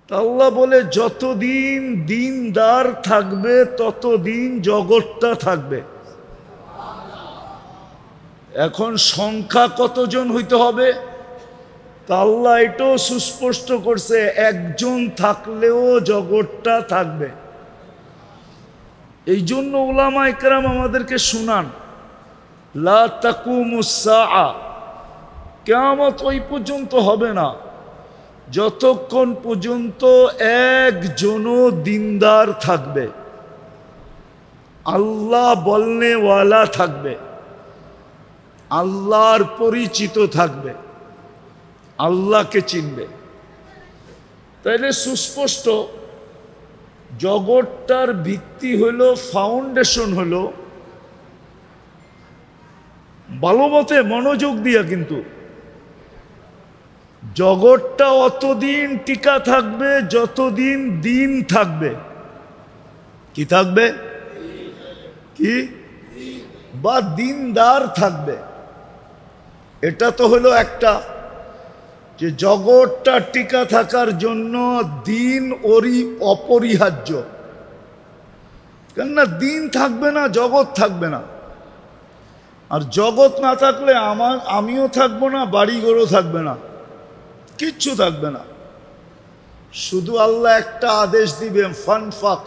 আল্লাহ বলে যতদিন দিনদার থাকবে ততদিন জগৎটা থাকবে। এখন সংখ্যা কতজন হইতে হবে তা আল্লাহ এটাও সুস্পষ্ট করছে, একজন থাকলেও জগৎটা থাকবে। এই জন্য উলামায়ে কেরাম আমাদেরকে শুনান, লা তাকুমুস সাআ, কিয়ামত ওই পর্যন্ত হবে না যতক্ষণ পর্যন্ত একজনও দিনদার থাকবে, আল্লাহ বলনেওয়ালা থাকবে, আল্লাহর পরিচিত থাকবে, আল্লাহকে চিনবে। তাইলে সুস্পষ্ট জগৎটার ভিত্তি হলো, ফাউন্ডেশন হলো, ভালো মতে মনোযোগ দিয়া, কিন্তু জগৎটা অতদিন টিকা থাকবে যতদিন দিন থাকবে। কি থাকবে? কি? বা দিনদার থাকবে। এটা তো হলো একটা, যে জগৎটা টিকা থাকার জন্য দিন অপরিহার্য। কেননা দিন থাকবে না, জগৎ থাকবে না। আর জগৎ না থাকলে আমিও থাকবো না, বাড়িঘরও থাকবে না, কিচ্ছু থাকবে না। শুধু আল্লাহ একটা আদেশ দিবে, ফানফাক,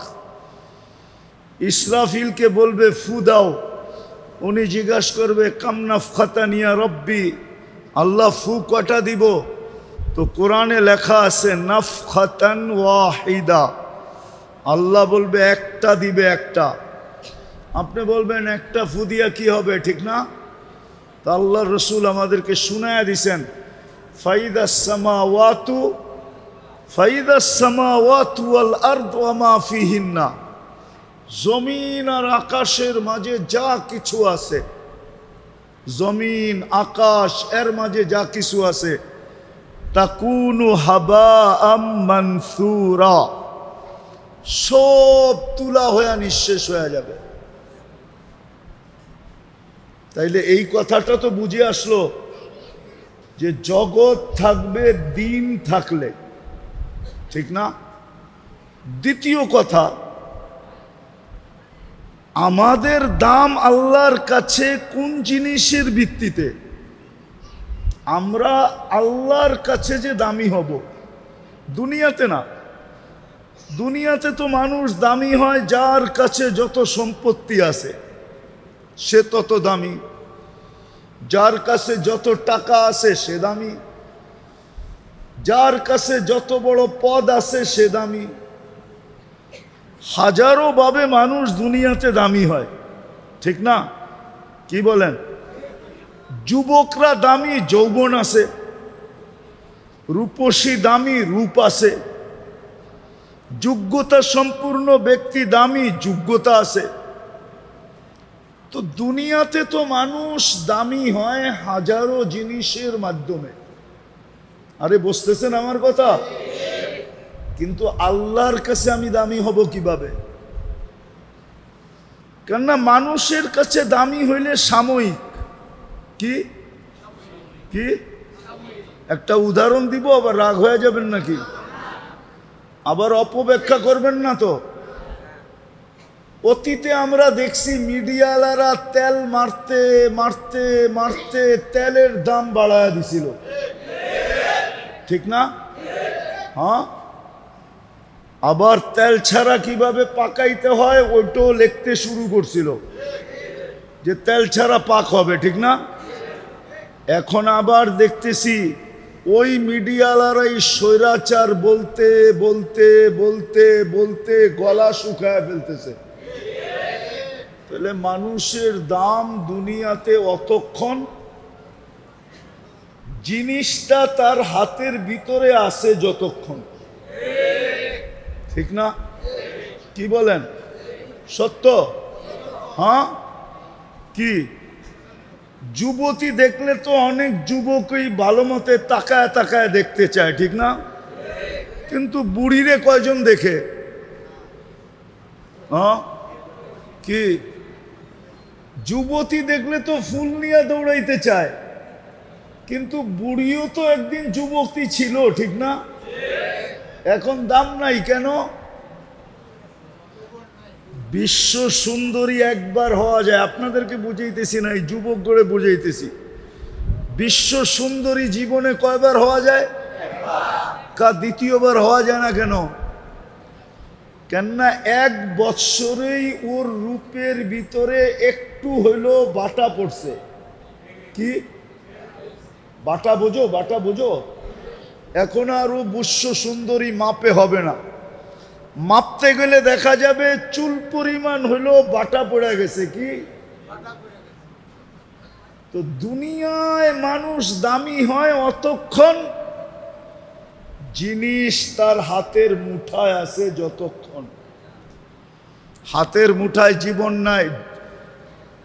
ইসরাফিলকে বলবে ফু দাও, উনি জিজ্ঞাসা করবে কাম নাফখাতান ইয়া রব্বি, আল্লাহ ফু কটা দিব? তো কোরআনে লেখা আছে নাফখাতান ওয়াহিদা, আল্লাহ বলবে একটা দিবে, একটা। আপনি বলবেন একটা ফু দিয়া কি হবে, ঠিক না? তা আল্লাহ রসুল আমাদেরকে শুনায়া দিছেন, ফাইদাস সামাওয়াতু ওয়াল আরদ ওয়া মা ফিহিন্না, জমিন আর আকাশের মাঝে যা কিছু আছে, জমিন আকাশ এর মাঝে যা কিছু আছে, তাকুনু হাবাআম মানসুরা, সব তুলা হয়ে নিঃশেষ হয়ে যাবে। তাইলে এই কথাটা তো বুঝে আসলো যে জগৎ থাকবে দিন থাকলে, ঠিক না? দ্বিতীয় কথা, আমাদের দাম আল্লাহর কাছে কোন জিনিসের ভিত্তিতে? আমরা আল্লাহর কাছে যে দামি হব, দুনিয়াতে না। দুনিয়াতে তো মানুষ দামি হয় যার কাছে যত সম্পত্তি আছে সে তত দামি, যার কাছে যত টাকা আছে সে দামি, যার কাছে যত বড় পদ আছে সে দামি। হাজারো ভাবে মানুষ দুনিয়াতে দামি হয়, ঠিক না? কি বলেন? যুবকরা দামি, যৌবন আছে। রূপসী দামি, রূপ আছে। যোগ্যতা সম্পূর্ণ ব্যক্তি দামি, যোগ্যতা আছে। তো দুনিয়াতে তো মানুষ দামি হয় হাজারো জিনিসের মাধ্যমে। আরে বুঝতেছেন আমার কথা? কিন্তু আল্লাহর কাছে আমি দামি হব কিভাবে? কেননা মানুষের কাছে দামি হইলে সাময়িক। কি কি একটা উদাহরণ দিব, আবার রাগ হয়ে যাবেন নাকি? আবার অপব্যাখ্যা করবেন না তো? অতীতে আমরা দেখছি মিডিয়াওয়ালারা তেল মারতে মারতে মারতে তেলের দাম বাড়ায় দিছিল, ঠিক না? হ্যাঁ, আবার তেল ছাড়া কিভাবে পাকাইতে হয় ওইটাও লিখতে শুরু করছিল, যে তেল ছাড়া পাক হবে, ঠিক না? এখন আবার দেখতেছি ওই মিডিয়াওয়ালারাই স্বৈরাচার বলতে বলতে বলতে বলতে গলা শুকায় ফেলতেছে। তাহলে মানুষের দাম দুনিয়াতে অতক্ষণ জিনিসটা তার হাতের ভিতরে আছে যতক্ষণ, ঠিক না? কি বলেন? সত্য? হ্যাঁ। কি যুবতী দেখলে তো অনেক যুবকই ভালো মতে তাকায় তাকায় দেখতে চায়, ঠিক না? কিন্তু বুড়িরে কয়জন দেখে? হ্যাঁ। কি যুবতী দেখলে তো ফুল নিয়ে দৌড়াইতে চায়, কিন্তু বুড়িও তো একদিন যুবতী ছিল, ঠিক না? এখন দাম নাই কেন? বিশ্ব সুন্দরী একবার হওয়া যায়, আপনাদেরকে বুঝাইতেছি না, এই যুবক গড়ে বুঝাইতেছি। বিশ্ব সুন্দরী জীবনে কয়বার হওয়া যায়? দ্বিতীয়বার হওয়া যায় না কেন? কেননা এক বৎসরেই ওর রূপের ভিতরে একটু হইলো বাটা পড়ছে। কি বাটা বোঝো? বাটা বোঝো? এখন আর ও বিশ্ব সুন্দরী মাপে হবে না। মাপতে গেলে দেখা যাবে চুল পরিমাণ হইলো বাটা পড়ে গেছে। কি? তো দুনিয়ায় মানুষ দামি হয় অতক্ষণ জিনিস তার হাতের মুঠায় আছে। যতক্ষণ হাতের মুঠায় জীবন নাই।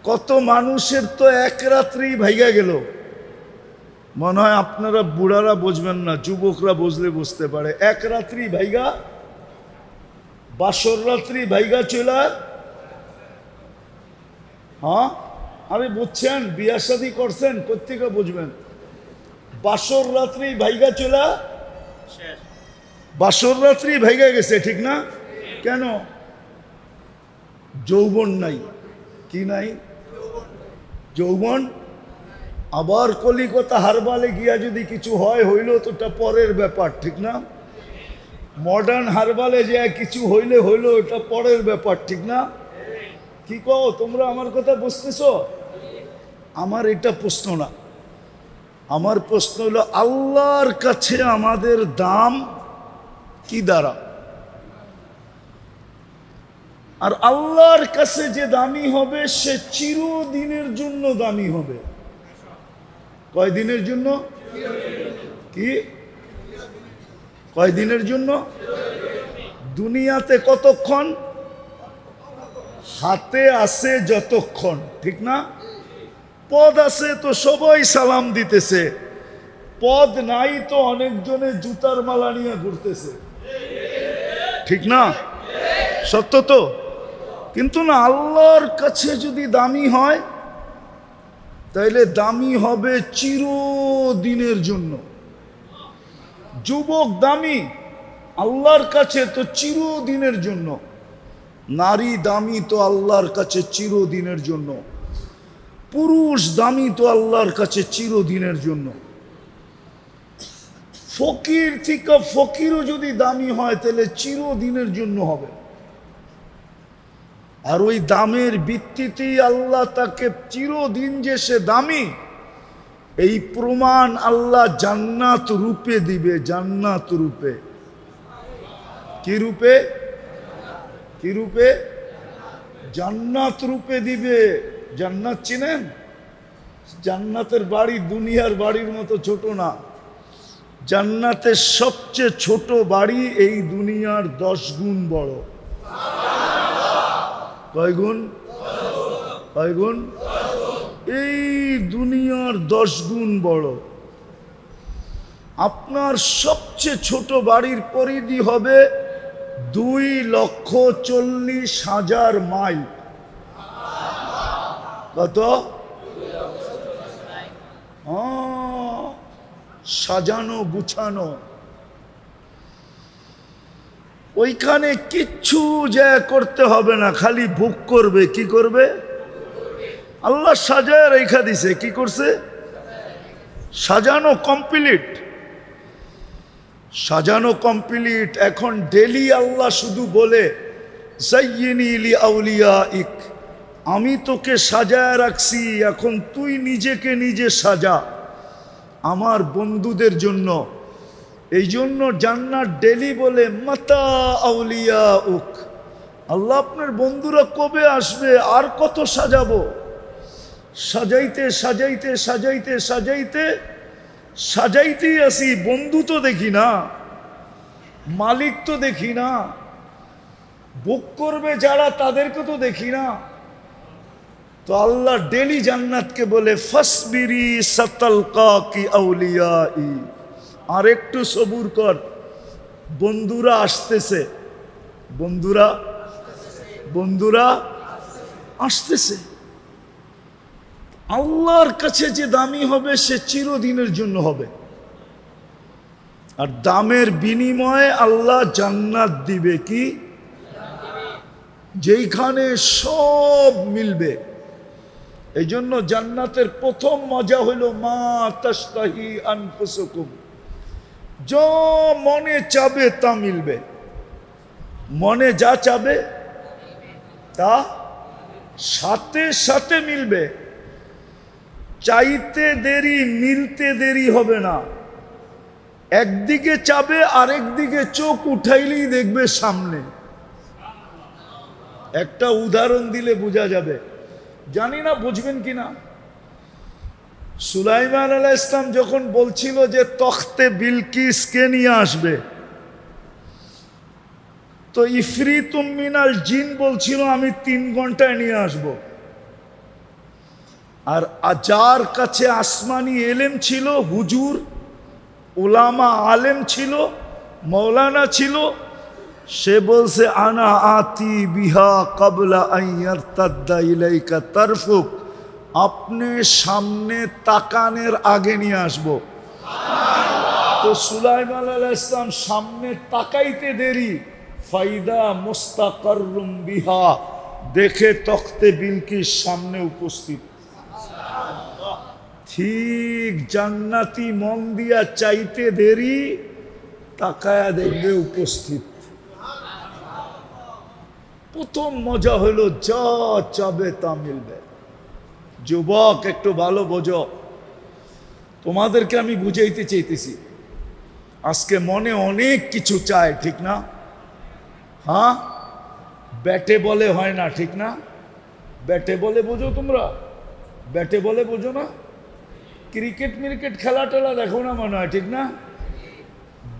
কত মানুষের তো এক রাত্রেই ভাইগা গেল। মনে হয় আপনারা বুড়ারা বুঝবেন না, যুবকরা বুঝলে বুঝতে পারে। এক রাত্রি ভাইগা, বাসর রাত্রি ভাইগা চলা। হ্যাঁ আরে বুঝছেন, বিয়া শাদী করছেন, কোত্থেকে বুঝবেন? বাসর রাত্রি ভাইগা চলা, বাসর রাত্রি ভাইগা গেছে, ঠিক না? কেন? যৌবন নাই। কি নাই? যৌবন। আবার কলিকাতা হারবালে গিয়া যদি কিছু হয় হইল তো ওটা পরের ব্যাপার, ঠিক না? মডার্ন হারবালে যে কিছু হইলে হইল ওটা পরের ব্যাপার, ঠিক না? কি কও তোমরা? আমার কথা বুঝতেছ? আমার এটা প্রশ্ন না, আমার প্রশ্ন হলো আল্লাহর কাছে আমাদের দাম কি দ্বারা? আর আল্লাহর কাছে যে দামি হবে সে চিরদিনের জন্য দামি হবে। কয়দিনের জন্য? কি কয়দিনের জন্য? দুনিয়াতে কতক্ষণ? হাতে আছে যতক্ষণ, ঠিক না? পদ আছে তো সবাই সালাম দিতেছে, পদ নাই তো অনেকজনে জুতার মালা নিয়ে ঘুরতেছে, ঠিক না? সত্য তো? কিন্তু না, আল্লাহর কাছে যদি দামি হয় তাইলে দামি হবে চিরদিনের জন্য। যুবক দামি আল্লাহর কাছে তো চিরদিনের জন্য, নারী দামি তো আল্লাহর কাছে চিরদিনের জন্য, পুরুষ দামি তো আল্লাহর কাছে চিরদিনের জন্য। ফকির থেকে ফকিরও যদি দামি হয় তাহলে চিরদিনের জন্য হবে। আর ওই দামের ভিত্তিতেই আল্লাহ তাকে চিরদিন যে সে দামি এই প্রমাণ আল্লাহ জান্নাত রূপে দিবে। জান্নাত রূপে। কি রূপে? কি রূপে? জান্নাত রূপে দিবে। জান্নাত চিনেন? জান্নাতের বাড়ি দুনিয়ার বাড়ির মতো ছোট না। জান্নাতের সবচেয়ে ছোট বাড়ি এই দুনিয়ার 10 গুণ বড়। কয় গুণ? কয় গুণ? এই দুনিয়ার 10 গুণ বড়। আপনার সবচেয়ে ছোট বাড়ির পরিধি হবে 2,40,000 মাইল। কত? সাজানো গুছানো। ওইখানে কিচ্ছু যা করতে হবে না, খালি ভোগ করবে। কি করবে? আল্লাহ সাজায় রেখা দিছে। কি করছে? সাজানো কমপ্লিট। সাজানো কমপ্লিট। এখন ডেলি আল্লাহ শুধু বলে যায়্যিনি লিআউলিয়াইক, আমি তোকে সাজায় রাখছি, এখন তুই নিজেকে নিজে সাজা আমার বন্ধুদের জন্য। এই জন্য জান্নাত ডেলি বলে মাতা আউলিয়া উক, আল্লাহ আপনার বন্ধুরা কবে আসবে, আর কত সাজাবো। সাজাইতে সাজাইতে সাজাইতে সাজাইতে সাজাইতেই আসি, বন্ধু তো দেখি না, মালিক তো দেখি না, বুক করবে যারা তাদেরকে তো দেখি না। তো আল্লাহ ডেলি জান্নাতকে বলে ফাসবিরি সাতালকাকি আউলিয়াই, আর একটু সবুর কর, বন্ধুরা আসতেছে। বন্ধুরা বন্ধুরা আসতেছে। আল্লাহর কাছে যে দামি হবে সে চিরদিনের জন্য হবে। আর দামের বিনিময়ে আল্লাহ জান্নাত দিবে। কি? যেইখানে সব মিলবে। এই জন্য জান্নাতের প্রথম মজা হলো মা তাশতাহি আনফুসুকুম, যা মনে চাবে তা মিলবে। মনে যা চাবে তা সাথে সাথে মিলবে। চাইতে দেরি, মিলতে দেরি হবে না। একদিকে চাবে, আরেক দিকে চোখ উঠাইলেই দেখবে সামনে। একটা উদাহরণ দিলে বোঝা যাবে, জানি না বুঝবেন কিনা। সুলাইমান আলাইহিস সালাম যখন বলছিল যে তখতে বিলকিসকে নিয়ে আসবে, তো ইফরিতুম মিনাল জিন বলছিল আমি 3 ঘন্টায় নিয়ে আসব। আর যার কাছে আসমানি এলেম ছিল, হুজুর উলামা আলেম ছিল, মৌলানা ছিল, সে বলছে আনা আতি বিহা ক্বাবলা আন ইয়ারতাদ্দা ইলাইকা তারফুক, আপনি সামনে তাকানের আগে নিয়ে আসব। তো সুলাইমান আলাইহিস সালাম সামনে তাকাইতে দেরি, ফাইদা মুস্তাকাররুম বিহা, দেখে তখতে বিলকিস সামনে উপস্থিত। ঠিক জান্নাতি মন দিয়া চাইতে দেরি, তাকায়া দেখবে উপস্থিত। প্রথম মজা হলো যা চাবে তা মিলবে। যুবক একটু ভালো বোঝো, তোমাদেরকে আমি বুঝাইতে চাইতেছি। আজকে মনে অনেক কিছু চায়, ঠিক না? হ্যাঁ, ব্যাটে বলে হয় না, ঠিক না? ব্যাটে বলে বোঝো তোমরা? ব্যাটে বলে বোঝো না? ক্রিকেট মিরিকেট খেলা টেলা দেখো না মনে হয়, ঠিক না?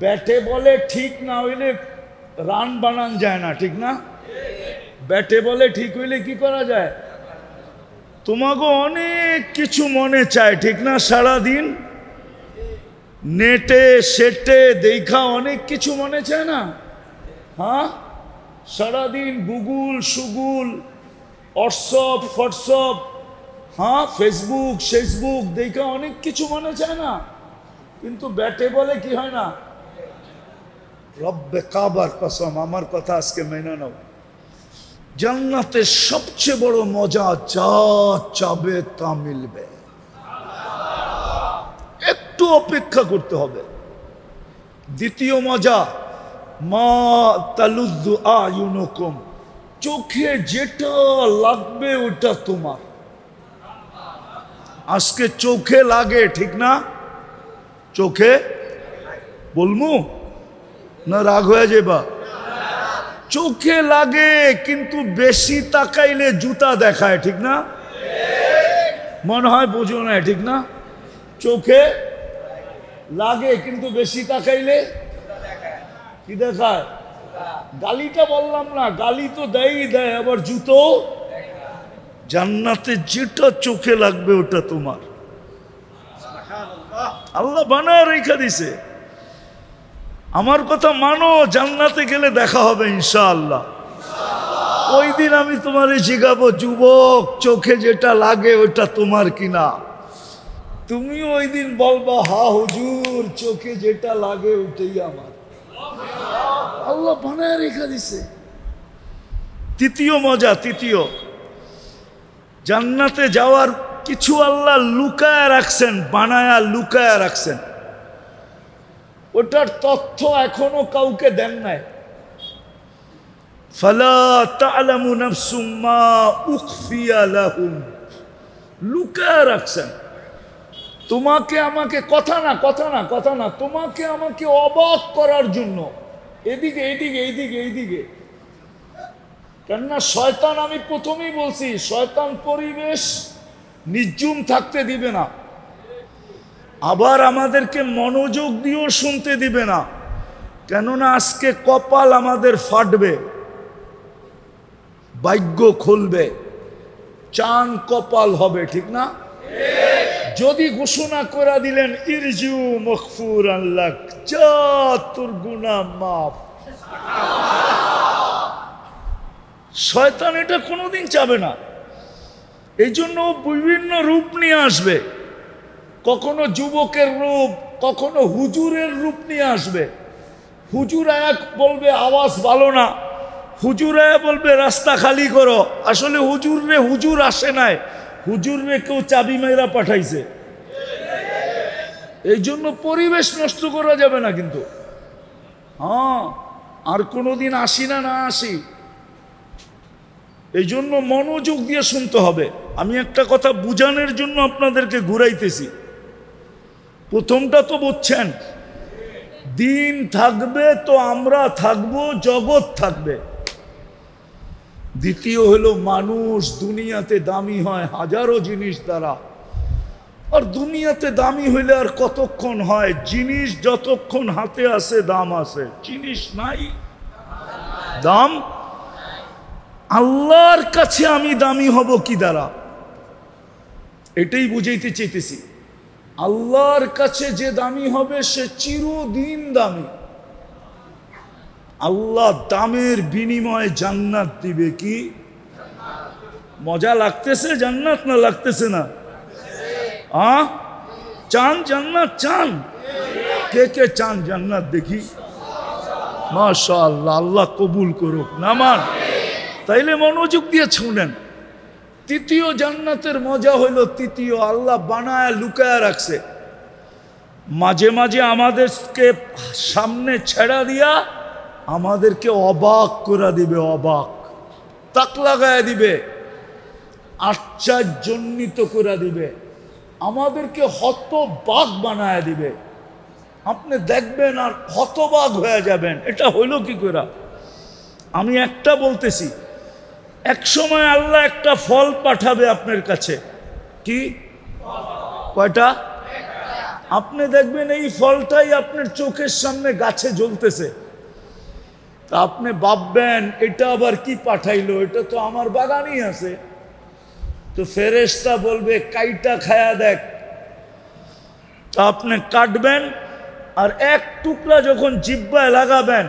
ব্যাটে বলে ঠিক না হইলে রান বানান যায় না, ঠিক না? ব্যাটে বলে ঠিক হইলে কি করা যায়? তোমাকে অনেক কিছু মনে চায়, ঠিক না? সারাদিন নেটে সেটে দেখা অনেক কিছু মনে চায় না? হ্যাঁ, সারাদিন গুগল সুগুল, হোয়াটসঅ্যাপ হোয়াটসঅ্যাপ, হ্যাঁ ফেসবুক দেখা অনেক কিছু মনে চায় না? কিন্তু ব্যাটে বলে কি হয় না? রব্বে কাবার কসম, আমার কথা আজকে মেনে নাও। জান্নাতের সবচেয়ে বড় মজা, যা চাবে তা মিলবে। একটু অপেক্ষা করতে হবে। দ্বিতীয় মজা, মা তালুদ্দু আয়ুনুকুম, চোখে যেটা লাগবে ওটা তোমার। আজকে চোখে লাগে, ঠিক না? চোখে বলমু না রাগ হয়ে যাবা? চোখে লাগে, কিন্তু বেশি তাকাইলে জুতা দেখায়, ঠিক না? মনে হয় বুঝো না, ঠিক না? চোখে লাগে কিন্তু বেশি তাকাইলে কি দেখায়? গালিটা বললাম না, গালি তো দেয়ই দেয়, আবার জুতো। জান্নাতে যেটা চোখে লাগবে ওটা তোমার। আল্লাহ বানায় রেখে দিছে। আমার কথা মানো, জান্নাতে গেলে দেখা হবে ইনশাআল্লাহ। ওই দিন আমি তোমারে জিজ্ঞাবো, যুবক চোখে যেটা লাগে ওটা তোমার কিনা? তুমি ওই দিন বলবা হা হুজুর, চোখে যেটা লাগে ওটাই আমার। আল্লাহ বানায় রেখে দিছে। তৃতীয় মজা, তৃতীয়, জান্নাতে যাওয়ার কিছু আল্লাহ লুকায় রাখছেন, বানায়া লুকায় রাখছেন। ওটার তথ্য এখনো কাউকে দেন নাই। ফালা তা'লামু নাফসুম মা উখফিয়া লাহুম, লুকায় রাখছেন। তোমাকে আমাকে কথা না, তোমাকে আমাকে অবাক করার জন্য। এদিকে কেননা শয়তান, আমি প্রথমেই বলছি, শয়তান পরিবেশ নির্জুম থাকতে দিবে না, আবার আমাদেরকে মনোযোগ দিয়েও শুনতে দিবে না। কেননা আজকে কপাল আমাদের ফাটবে, ভাগ্য খুলবে, চান কপাল হবে, ঠিক না? যদি ঘোষণা করে দিলেন ইরজিউ মাগফুরান লাক, যা তোর গুনাহ মাফ, শয়তান এটা কোনোদিন চাবে না। এই জন্য বিভিন্ন রূপ নিয়ে আসবে। কখনো যুবকের রূপ, কখনো হুজুরের রূপ নিয়ে আসবে। হুজুর এক বলবে আওয়াজ ভালো না, হুজুর বলবে রাস্তা খালি করো। আসলে হুজুর আসে নাই, হুজুরে কেউ চাবি মেরা পাঠাইছে। এই জন্য পরিবেশ নষ্ট করা যাবে না কিন্তু। হ্যাঁ, আর কোনোদিন আসি না আসি, এই জন্য মনোযোগ দিয়ে শুনতে হবে। আমি একটা কথা বুঝানোর জন্য আপনাদেরকে ঘুরাইতেছি। প্রথমটা তো বুঝছেন, দিন থাকবে তো আমরা থাকবো, জগৎ থাকবে। দ্বিতীয় হলো মানুষ দুনিয়াতে দামি হয় হাজারো জিনিস দ্বারা, আর দুনিয়াতে দামি হইলে আর কতক্ষণ হয়? জিনিস যতক্ষণ হাতে আছে দাম আছে, জিনিস নাই দাম। আল্লাহর কাছে আমি দামি হব কি দ্বারা? এটাই বুঝাইতে চাইতেছি। আল্লাহর কাছে যে দামি হবে সে চিরদিন দামি। আল্লাহ দামের বিনিময়ে জান্নাত দিবে। কি মজা লাগতেছে? জান্নাত না লাগতেছে না? চান জান্নাত? চান? কে কে চান জান্নাত? দেখি। মাশাআল্লাহ, আল্লাহ কবুল করুক। নামান তাইলে মনোযোগ দিয়ে শুনেন। তৃতীয় জান্নাতের মজা হইল, তৃতীয় আল্লাহ বানায় লুকায় রাখছে। মাঝে মাঝে আমাদেরকে সামনে ছেড়া দিয়া আমাদেরকে অবাক করে দিবে, অবাক তাক লাগায় দিবে, আশ্চর্যজনিত করে দিবে, আমাদেরকে হতবাক বানায় দিবে। আপনি দেখবেন আর হতবাক হয়ে যাবেন, এটা হইল কি করে? আমি একটা বলতেছি, এক সময় আল্লাহ একটা ফল পাঠাবে আপনার কাছে। কি? কয়টা? আপনি দেখবেন এই ফলটাই আপনার চোখের সামনে গাছে জ্বলতেছে। তা আপনি ভাববেন এটা আবার কি পাঠাইলো, এটা তো আমার বাগানই আছে। তো ফেরেশতা বলবে কাইটা খায়া দেখ। তা আপনি কাটবেন, আর এক টুকরা যখন জিহ্বায় লাগাবেন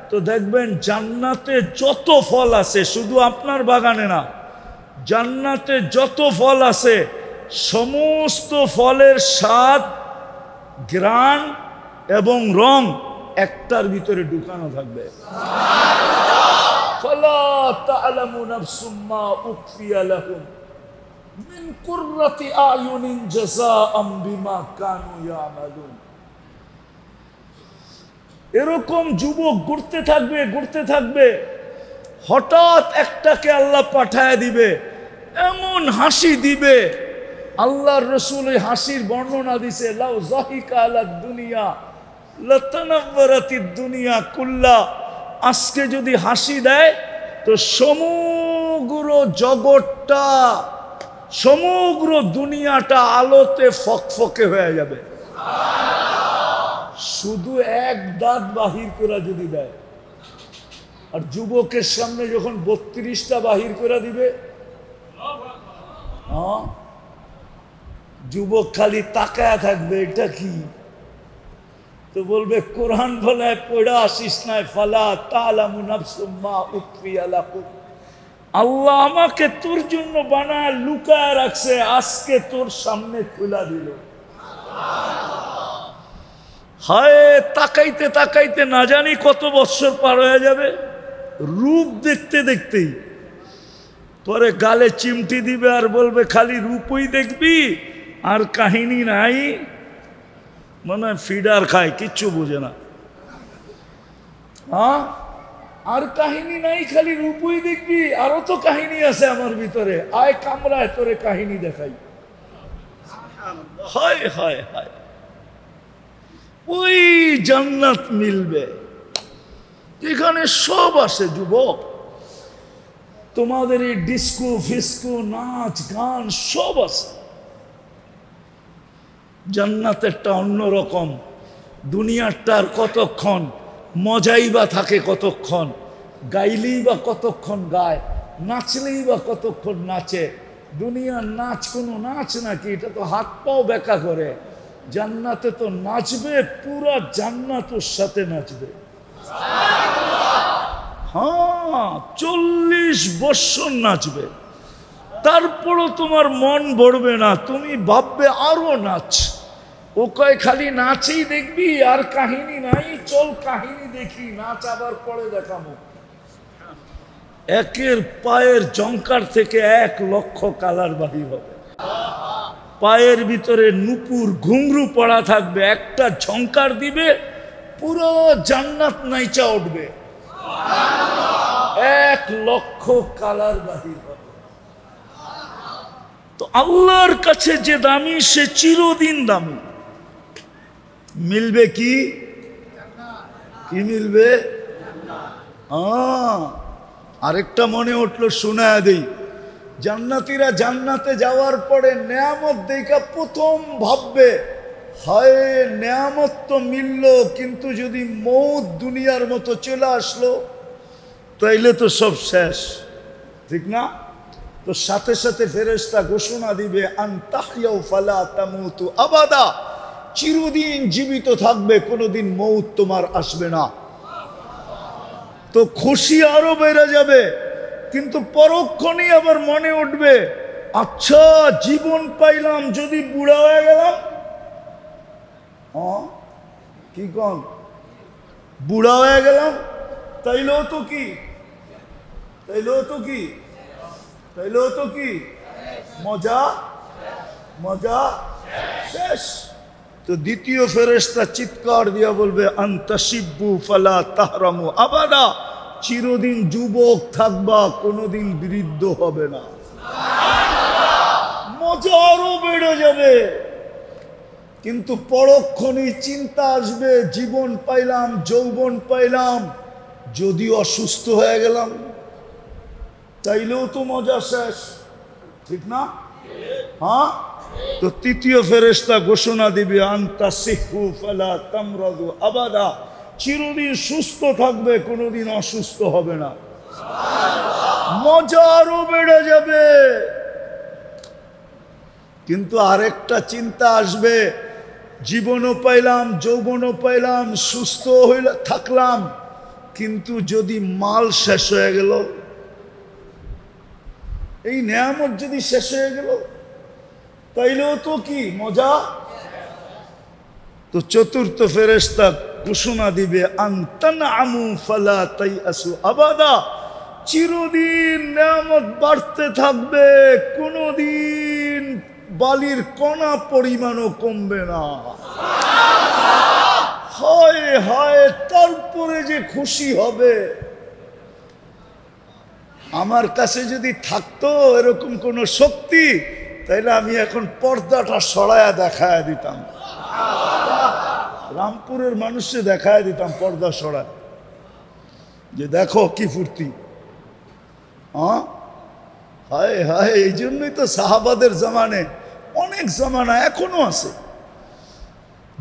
তো দেখবেন জান্নাতে যত ফল আছে, শুধু আপনার বাগানে না, জান্নাতে যত ফল আছে সমস্ত ফলের স্বাদ, ঘ্রাণ এবং রং একটার ভিতরে ঢুকানো থাকবে। ফালা তা'লামু নাফসুম মা উখফিয়া লাহুম মিন কুররাতি আয়ুনিন জাযাআম বিমা কানু ইয়ামালুন। এরকম যুবক ঘুরতে থাকবে ঘুরতে থাকবে, হঠাৎ একটাকে আল্লাহ পাঠায় দিবে, এমন হাসি দিবে। আল্লাহর রাসূল এই হাসির বর্ণনা দিছে, লাউ যাহিকা আলাদ দুনিয়া লাতানাওয়ারাতিদ দুনিয়া কুল্লা। আজকে যদি হাসি দেয় তো সমগ্র জগৎটা, সমগ্র দুনিয়াটা আলোতে ফকফকে হয়ে যাবে। শুধু এক দাঁত বাহির করে যদি দেয়, আর যুবকের সামনে যখন 32টা বাহির করে দিবে, যুবক খালি তাকায়া থাকবে, এটা কি? তো বলবে কোরআন বলে পড়া আসিস নাই, ফালা তা'লামু নাফসুম মা উখফিয়া লাহুম। আল্লাহ আমাকে তোর জন্য বানায় লুকায় রাখছে, আজকে তোর সামনে খুলা দিল। হায়, তাকাইতে তাকাইতে না জানি কত বছর পার হয়ে যাবে, রূপ দেখতে দেখতেই। পরে গালে চিমটি দিবে আর বলবে খালি রূপই দেখবি আর কাহিনী নাই। মনে হয় ফিডার খায়, কিচ্ছু বোঝে না। আর কাহিনী নাই, খালি রূপই দেখবি, আরো তো কাহিনী আছে আমার ভিতরে, আয় কামরায় তোরে কাহিনী দেখাই। হায় হায় হায়, ওই জান্নাত মিলবে এখানে সব আছে যুবক। তোমাদের এই ডিস্কো ফিস্কো নাচ গান সব আছে। জান্নাতেরটা অন্যরকম, দুনিয়ারটার কতক্ষণ মজাই বা থাকে, কতক্ষণ গাইলেই বা কতক্ষণ গায়, নাচলেই বা কতক্ষণ নাচে। দুনিয়ার নাচ কোনো নাচ নাকি? এটা তো হাত পাও বেঁকা করে। জান্নাতে তো নাচবে, পুরা জান্নাত ওর সাথে নাচবে। হ্যাঁ, 40 বছর নাচবে, তারপরও তোমার মন ভরবে না, তুমি ভাববে আরো নাচ। ও কয় খালি নাচেই দেখবি আর কাহিনী নাই, চল কাহিনী দেখি, নাচ আবার পরে দেখাবো। একের পায়ের জঙ্কার থেকে 1,00,000 কালার বাহির হবে। পায়ের ভিতরে নুপুর ঘুংরু পড়া থাকবে, একটা ঝঙ্কার দিবে পুরো জান্নাত নাইচা উঠবে। 1,00,000 কালার বাহির হবে। তো আল্লাহর কাছে যে দামি সে চিরদিন দামি। মিলবে কি? কি মিলবে? আরেকটা মনে উঠলো, শোনায় দেই। জান্নাতীরা জান্নাতে যাওয়ার পরে নেয়ামত দেখা প্রথম ভাববে, হায় নেয়ামত তো মিলল, কিন্তু যদি মৌত দুনিয়ার মতো চলে আসলো তাইলে তো সব শেষ, ঠিক না? তো সাথে সাথে ফেরেশতা ঘোষণা দিবে, আনতাহইয়াউ ফালা তামুতু আবাদা, চিরদিন জীবিত থাকবে, কোনোদিন মৌত তোমার আসবে না। তো খুশি আরো বেড়ে যাবে, কিন্তু পরক্ষণেই আবার মনে উঠবে, আচ্ছা জীবন পাইলাম, যদি বুড়া হয়ে গেলাম? কি কন? বুড়া হয়ে গেলাম তাইলেও তো কি, তাইলেও তো কি, তাইলেও তো কি মজা, মজা শেষ। তো দ্বিতীয় ফেরেশতা চিৎকার দিয়া বলবে, আনতাশিব্বু ফালা তাহরামু আবাদা, চিরদিন যুবক থাকবা, কোনোদিন বৃদ্ধ হবে না। মজা আরো বেড়ে যাবে, কিন্তু পরক্ষণেই চিন্তা আসবে, জীবন পাইলাম, যৌবন পাইলাম, যদি অসুস্থ হয়ে গেলাম তাইলেও তো মজা শেষ, ঠিক না? হ্যাঁ। তো তৃতীয় ফেরেশতা ঘোষণা দিবে, আনতাসিহু ফালা তামরাদু আবাদা, চিরদিন সুস্থ থাকবে, কোনোদিন অসুস্থ হবে না। মজা আরো বেড়ে যাবে, কিন্তু আরেকটা চিন্তা আসবে, জীবনও পাইলাম, যৌবনও পাইলাম, সুস্থ হইলে থাকলাম, কিন্তু যদি মাল শেষ হয়ে গেল, এই নেয়ামত যদি শেষ হয়ে গেল তাইলেও তো কি মজা। তো চতুর্থ ফেরেশতা ঘোষণা দিবে, আনতানআমু ফালা তাইআসু আবাদা, চিরদিন নেয়ামত বাড়তে থাকবে, কোনদিন বালির কণা পরিমাণও কমবে না। হায় হায়, তারপরে যে খুশি হবে। আমার কাছে যদি থাকতো এরকম কোন শক্তি, তাইলে আমি এখন পর্দাটা সরায়া দেখায় দিতাম, রামপুরের মানুষে দেখায় দিতাম পর্দা সরায়, যে দেখো কি ফুর্তি। হায় হায়, এই জন্যই তো সাহাবাদের জামানে, অনেক জামানা এখনো আছে,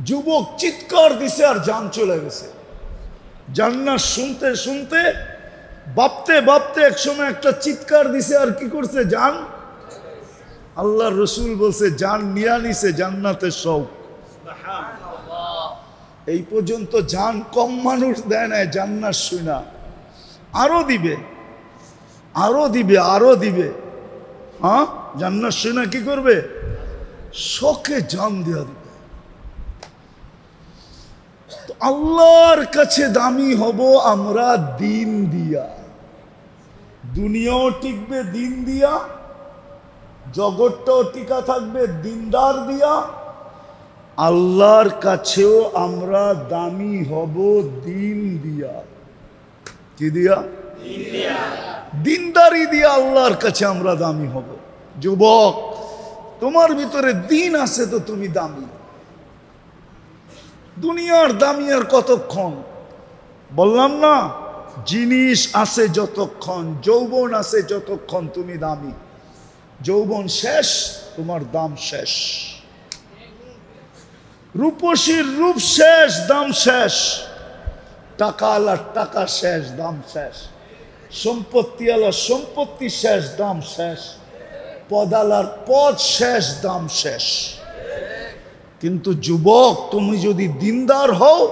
যুবক চিৎকার দিছে আর জান চলে গেছে। জান্নাত শুনতে শুনতে, ভাবতে ভাবতে একসময় একটা চিৎকার দিছে আর কি করছে, জান। আল্লাহর রসুল বলছে, জান নিয়া নিছে জান্নাতের শৌক। এই পর্যন্ত জান কম মানুষ দেয় নাই, জান্নাত শুনা আরো দিবে, আরো দিবে, আরো দিবে। হ্যাঁ, জান্নাত শুনা কি করবে, শখে জান দেওয়া দিবে। আল্লাহর কাছে দামি হব আমরা দিন দিয়া, দুনিয়াও টিকবে দিন দিয়া, জগৎটাও টিকা থাকবে দিনদার দিয়া, আল্লাহর কাছেও আমরা দামি হব দিন দিয়া। কি দিয়া? দিনদারি দিয়া আল্লাহর কাছে আমরা দামি হব। যুবক, তোমার ভিতরে দিন আছে তো তুমি দামি। দুনিয়ার দামি আর কতক্ষণ? বললাম না, জিনিস আছে যতক্ষণ, যৌবন আছে যতক্ষণ তুমি দামি। যৌবন শেষ, তোমার দাম শেষ। রূপসীর রূপ শেষ, দাম শেষ। টাকা আলার টাকা শেষ, দাম শেষ। সম্পত্তি আলার সম্পত্তি শেষ, দাম শেষ। পদ আলার পদ শেষ, দাম শেষ। কিন্তু যুবক, তুমি যদি দিনদার হও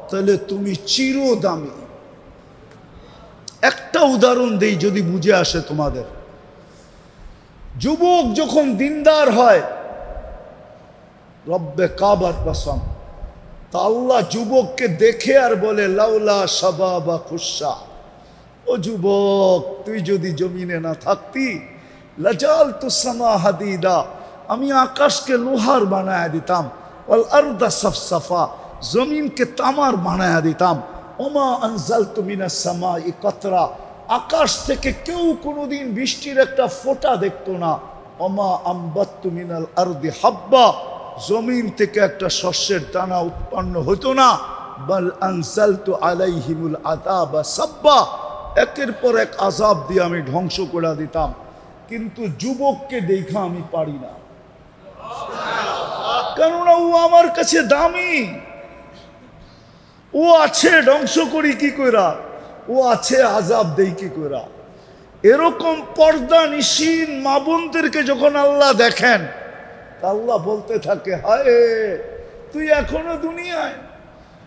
তাহলে তুমি চিরদামি। একটা উদাহরণ দেই যদি বুঝে আসে তোমাদের। যুবক যখন দিনদার হয়, রব্বে কাবার কসম। তা আল্লাহ যুবককে দেখে আর বলে লাউলা শাবাবা খুশা, ও যুবক তুই যদি জমিনে না থাকতি লাজালতু সামা হাদিদা, আমি আকাশকে লোহার বানায়া দিতাম, ওয়াল আরদা সাফসাফা, জমিনকে তামার বানায়া দিতাম, ওমা আনজালতু মিনাস সামাই কাতরা, আকাশ থেকে কেউ কোনোদিন বৃষ্টির একটা ফোঁটা দেখতো না, ওমা আম্বাত্তু মিনাল আরদি হাব্বা, জমিন থেকে একটা শস্যের দানা উৎপন্ন হতো না, বাল আনজালতু আলাইহিমুল আযাবা সাব্বা, একের পর এক আযাব দিয়ে আমি ধ্বংস করে দিতাম। কিন্তু যুবককে দেখা আমি পারি না, কেননা ও আমার কাছে দামি, ও আছে ধ্বংস করি কি কইরা, ও আছে আযাব দেই কি কইরা। এরকম পর্দা নিশীন মা বোনদেরকে যখন আল্লাহ দেখেন, আল্লাহ বলতে থাকে হায় তুই এখনো দুনিয়ায়,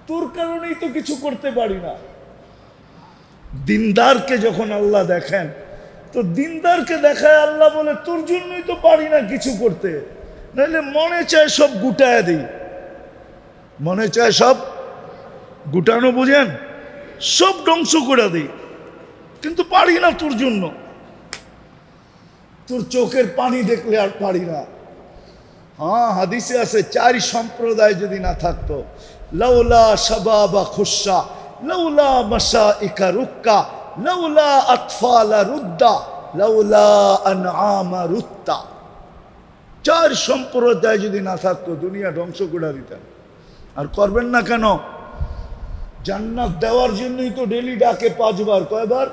তোর কারণেই তো কিছু করতে পারি না। দিনদারকে যখন আল্লাহ দেখেন, তো দিনদারকে দেখায় আল্লাহ বলে তোর জন্যই তো পারি না কিছু করতে, নাহলে মনে চায় সব গুটায় দিই, মনে চায় সব গুটানো, বুঝেন, সব ধ্বংস করে দিই, কিন্তু পারি না তোর জন্য। তোর চোখের পানি দেখলে আর পারি না। হ্যাঁ, হাদিসে আছে চারি সম্প্রদায় যদি না থাকতো, লাউলা শাবাবা খুশা, লাউলা মাশাইকা রুক্কা, লাউলা আতফালা রুদ্দা, লাউলা আনআমা রুত্তা, চার সম্প্রদায় যদি না থাকতো দুনিয়া ধ্বংস করে দিতেন। আর করবেন না কেন? জান্নাত দেওয়ার জন্যই তো ডেলি ডাকে 5 বার। কয়বার?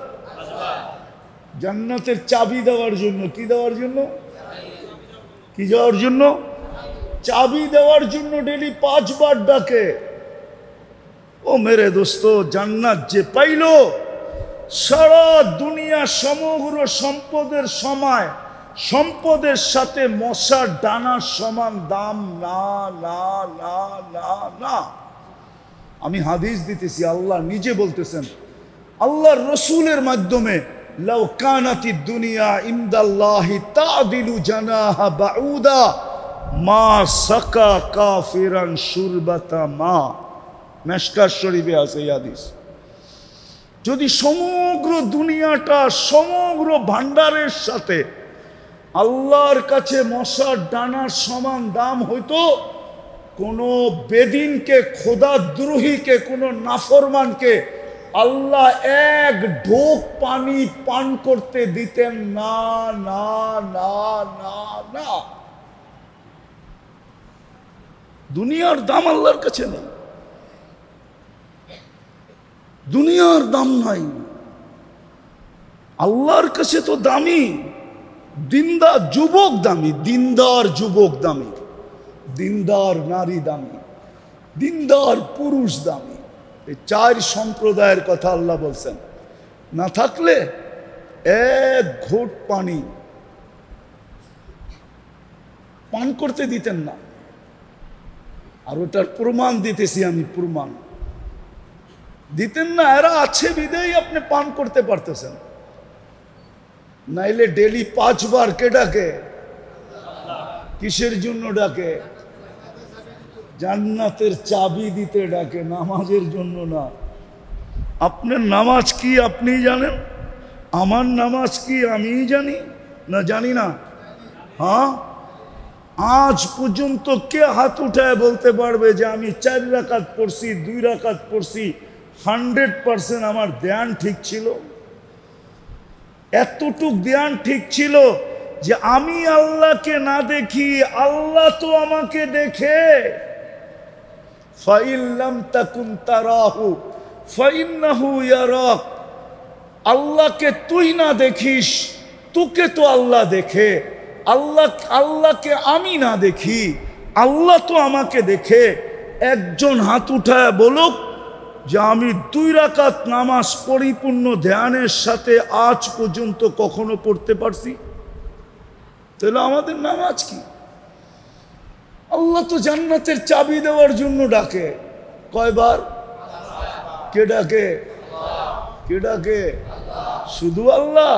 জান্নাতের চাবি দেওয়ার জন্য। কি দেওয়ার জন্য? কি দেওয়ার জন্য? চাবি দেওয়ার জন্য ডেলি 5 বার ডাকে। ও মেরে দোস্ত, জান্নাত যে পাইল, সারা দুনিয়া সমগ্র সম্পদের সময় সম্পদের সাথে মশার ডানার সমান দাম না, না, না, না, না। আমি হাদিস দিতেছি, আল্লাহ নিজে বলতেছেন, আল্লাহর রসুলের মাধ্যমে, লাউ কানাতিদ দুনিয়া ইনদাল্লাহি তাদিলু জানাহা বাউদা মা সাকা কাফিরান শুরবাতা মা। মেশকাত শরীফে আছে এই হাদিস। যদি সমগ্র দুনিয়াটা সমগ্র ভান্ডারের সাথে আল্লাহর কাছে মশার ডানার সমান দাম হইতো, কোন বেদিনকে, খোদাদ্রোহীকে, কোন নাফরমানকে আল্লাহ এক ঢোক পানি পান করতে দিতেন না, না, না, না, না। দুনিয়ার দাম আল্লাহর কাছে নেই, দুনিয়ার দাম নাই, আল্লাহর কাছে তো দামি। দিনদার যুবক দামি, দিনদার যুবক দামি, দিনদার নারী দামি, দিনদার পুরুষ দামি। এই 4 সম্প্রদায়ের কথা আল্লাহ বলছেন। না থাকলে এক ঘোট পানি পান করতে দিতেন না। আর ওটার প্রমাণ দিতেছি আমি, প্রমাণ দিতেন না। এরা আছে বিদেই আপনি পান করতে পারতেছেন, নাইলে ডেলি 5 বার কে ডাকে? কিসের জন্য ডাকে? জান্নাতের চাবি দিতে ডাকে, নামাজের জন্য না। আপনার নামাজ কি আপনি জানেন? আমার নামাজ কি আমি জানি না? জানি না। হ্যাঁ, আজ পর্যন্ত কে হাত উঠায় বলতে পারবে যে আমি 4 রাকাত পড়ছি, 2 রাকাত পড়ছি, 100% আমার ধ্যান ঠিক ছিল? এতটুক ধ্যান ঠিক ছিল যে আমি আল্লাহকে না দেখি, আল্লাহ তো আমাকে দেখে। ফাইল্লাম তাকুন তারাহু ফাইন্নাহু ইয়ারাক, আল্লাহকে তুই না দেখিস, তোকে তো আল্লাহ দেখে। আল্লাহকে আমি না দেখি, আল্লাহ তো আমাকে দেখে। একজন হাত উঠায় বলুক যে আমি 2 রাকাত নামাজ পরিপূর্ণ ধ্যানের সাথে আজ পর্যন্ত কখনো পড়তে পারছি? তাহলে আমাদের নামাজ কি? আল্লাহ তো জান্নাতের চাবি দেওয়ার জন্য ডাকে। কয়বার? কে ডাকে? কে ডাকে? শুধু আল্লাহ।